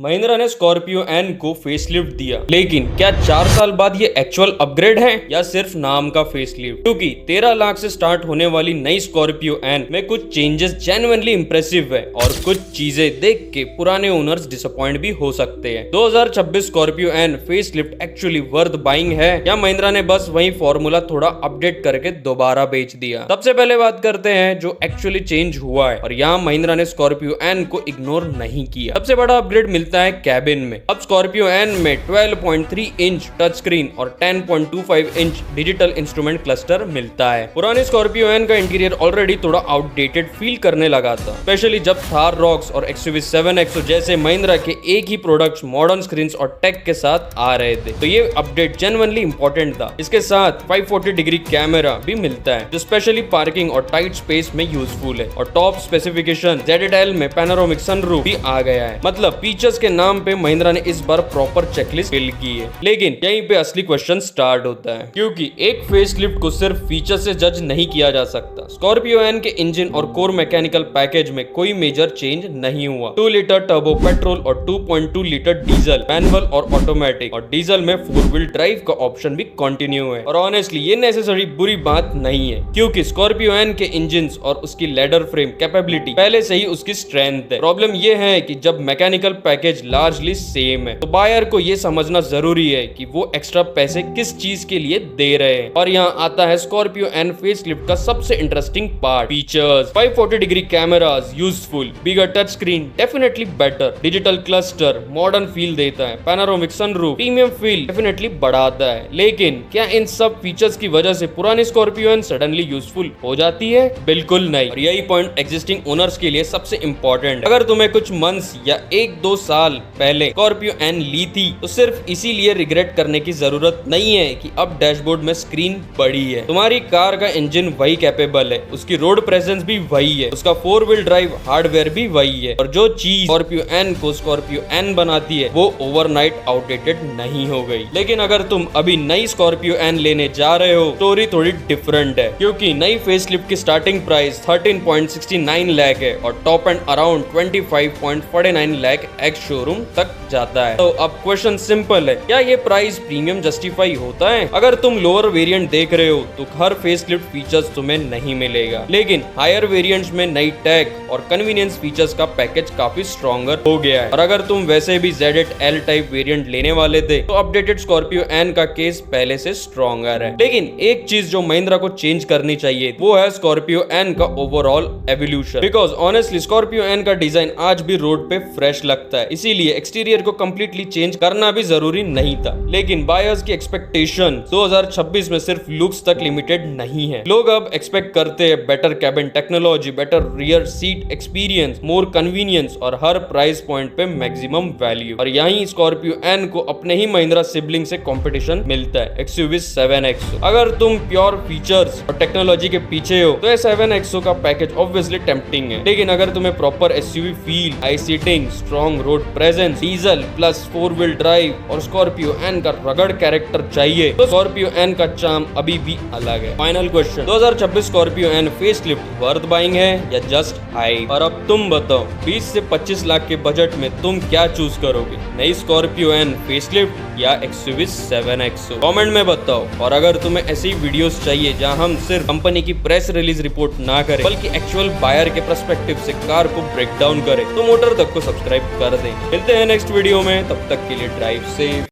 महिंद्रा ने Scorpio N को facelift दिया, लेकिन क्या 4 साल बाद ये एक्चुअल अपग्रेड है या सिर्फ नाम का फेसलिफ्ट? क्योंकि 13 लाख से स्टार्ट होने वाली नई स्कॉर्पियो एन में कुछ चेंजेस जेन्युइनली इंप्रेसिव है और कुछ चीजें देख के पुराने ओनर्स डिसअपॉइंट भी हो सकते हैं। 2026 Scorpio N facelift actually worth buying है या महिंद्रा ने बस वही फॉर्मूला थोड़ा अपडेट करके दोबारा बेच दिया? सबसे पहले बात करते हैं जो एक्चुअली चेंज हुआ है और यहाँ महिंद्रा ने स्कॉर्पियो एन को इग्नोर नहीं किया। सबसे बड़ा अपग्रेड मिलता है कैबिन में। अब स्कॉर्पियो एन में 12.3 इंच टच स्क्रीन और 10.25 इंच डिजिटल इंस्ट्रूमेंट क्लस्टर मिलता है। पुराने स्कॉर्पियो एन का इंटीरियर ऑलरेडी थोड़ा आउटडेटेड फील करने लगा था, स्पेशली जब थार रॉक्स और XUV 7XO जैसे महिंद्रा के एक ही प्रोडक्ट्स मॉडर्न स्क्रीन्स और टेक के साथ आ रहे थे, तो ये अपडेट जेन्युइनली इंपॉर्टेंट था। इसके साथ 540 डिग्री कैमरा भी मिलता है जो स्पेशली पार्किंग और टाइट स्पेस में यूजफुल है, और टॉप स्पेसिफिकेशन ZL में पैनोरामिक सनरूफ भी आ गया है। मतलब फीचर्स के नाम पे महिंद्रा ने इस बार प्रॉपर चेकलिस्ट फिल की है। लेकिन यहीं पे असली क्वेश्चन स्टार्ट होता है, क्योंकि एक फेसलिफ्ट को सिर्फ फीचर से जज नहीं किया जा सकता। स्कॉर्पियो एन के इंजन और कोर मैकेनिकल पैकेज में कोई मेजर चेंज नहीं हुआ। 2 लीटर टर्बो पेट्रोल और 2.2 लीटर डीजल मैनुअल और ऑटोमेटिक, और डीजल में 4 व्हील ड्राइव का ऑप्शन भी कंटिन्यू है। और ऑनेस्टली ये नेसेसरी बुरी बात नहीं है, क्योंकि स्कॉर्पियो एन के इंजन और उसकी लेडर फ्रेम कैपेबिलिटी पहले से ही उसकी स्ट्रेंथ है। प्रॉब्लम ये है कि जब मैकेनिकल पैकेज लार्जली सेम है, तो बायर को ये समझना जरूरी है कि वो एक्स्ट्रा पैसे किस चीज के लिए दे रहे हैं। और यहाँ आता है स्कॉर्पियो एन फेसलिफ्ट का सबसे interesting part, features. 540 degree cameras useful, bigger touch screen definitely better, digital cluster modern feel देता है, panoramic sunroof premium feel definitely बढ़ाता है। लेकिन क्या इन सब फीचर्स की वजह से पुरानी स्कॉर्पियो एन सडनली यूजफुल हो जाती है? बिल्कुल नहीं। और यही पॉइंट एग्जिस्टिंग ओनर्स के लिए सबसे इंपॉर्टेंट है। अगर तुम्हें कुछ मंथ्स या 1-2 साल पहले स्कॉर्पियो एन ली थी, तो सिर्फ इसीलिए रिग्रेट करने की जरूरत नहीं है कि अब डैशबोर्ड में स्क्रीन बड़ी है। तुम्हारी कार का इंजन वही कैपेबल है, उसकी रोड प्रेजेंस भी वही है, उसका 4 व्हील ड्राइव हार्डवेयर भी वही है, और जो चीज स्कॉर्पियो एन को स्कॉर्पियो एन बनाती है वो ओवरनाइट आउटडेटेड नहीं हो गई। लेकिन अगर तुम अभी नई स्कॉर्पियो एन लेने जा रहे हो, स्टोरी थोड़ी डिफरेंट है, क्योंकि नई फेसलिफ्ट की स्टार्टिंग प्राइस 13.69 लाख है और top and around 25.49 lakh ex showroom तक जाता है। तो अब क्वेश्चन सिंपल है, क्या ये प्राइस प्रीमियम जस्टिफाई होता है? अगर तुम लोअर वेरिएंट देख रहे हो तो हर फेसलिफ्ट फीचर्स तुम्हें नहीं मिलेगा, लेकिन हायर वेरिएंट्स में नई टेक और कन्वीनियंस फीचर्स का पैकेज काफी स्ट्रॉन्गर हो गया है। और अगर तुम वैसे भी ZL टाइप वेरिएंट लेने वाले थे, तो अपडेटेड स्कॉर्पियो एन का केस पहले से स्ट्रॉन्गर है। लेकिन एक चीज जो महिंद्रा को चेंज करनी चाहिए वो है स्कॉर्पियो एन का overall evolution, because honestly Scorpio N का डिजाइन आज भी रोड पे फ्रेश लगता है, इसीलिए एक्सटीरियर को कंप्लीटली चेंज करना भी जरूरी नहीं था। लेकिन बायर्स की एक्सपेक्टेशन 2026 में सिर्फ लुक्स तक लिमिटेड नहीं है। लोग अब एक्सपेक्ट करते हैं better cabin technology, better rear seat experience, more convenience और हर प्राइस पॉइंट पे मैक्सिमम वैल्यू। और यहीं स्कॉर्पियो एन को अपने ही महिंद्रा सिबलिंग से कंपटीशन मिलता है, XUV 7XO। अगर तुम प्योर फीचर्स और टेक्नोलॉजी के पीछे हो तो ये 7XO का पैकेज ऑब्वियसली टेम्पटिंग है, लेकिन अगर तुम्हें proper SUV feel, high seating, strong road presence, diesel plus 4 wheel drive और स्कॉर्पियो एन का रगड़ कैरेक्टर चाहिए, तो स्कॉर्पियो एन का चार्म अभी भी अलग है। Final question, 2026 Scorpio N facelift worth buying है या जस्ट हाइप? और अब तुम बताओ, 20 से 25 लाख के बजट में तुम क्या चूज करोगे, नई स्कॉर्पियो एन फेसलिफ्ट या XUV 7XO? कमेंट में बताओ। और अगर तुम्हें ऐसी वीडियोस चाहिए जहां हम सिर्फ कंपनी की प्रेस रिलीज रिपोर्ट ना करें, बल्कि एक्चुअल बायर के पर्सपेक्टिव से कार को ब्रेक डाउन करें, तो मोटर तक को सब्सक्राइब कर दें। मिलते हैं नेक्स्ट वीडियो में, तब तक के लिए ड्राइव सेफ।